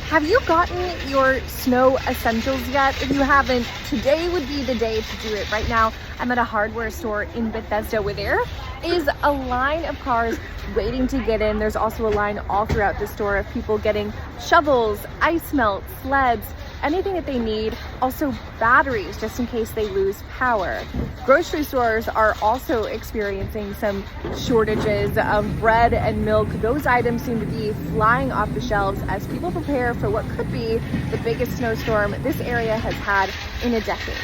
Have you gotten your snow essentials yet? If you haven't, today would be the day to do it. Right now, I'm at a hardware store in Bethesda where there is a line of cars waiting to get in. There's also a line all throughout the store of people getting shovels, ice melt, sleds, anything that they need. Also batteries, just in case they lose power. Grocery stores are also experiencing some shortages of bread and milk. Those items seem to be flying off the shelves as people prepare for what could be the biggest snowstorm this area has had in a decade.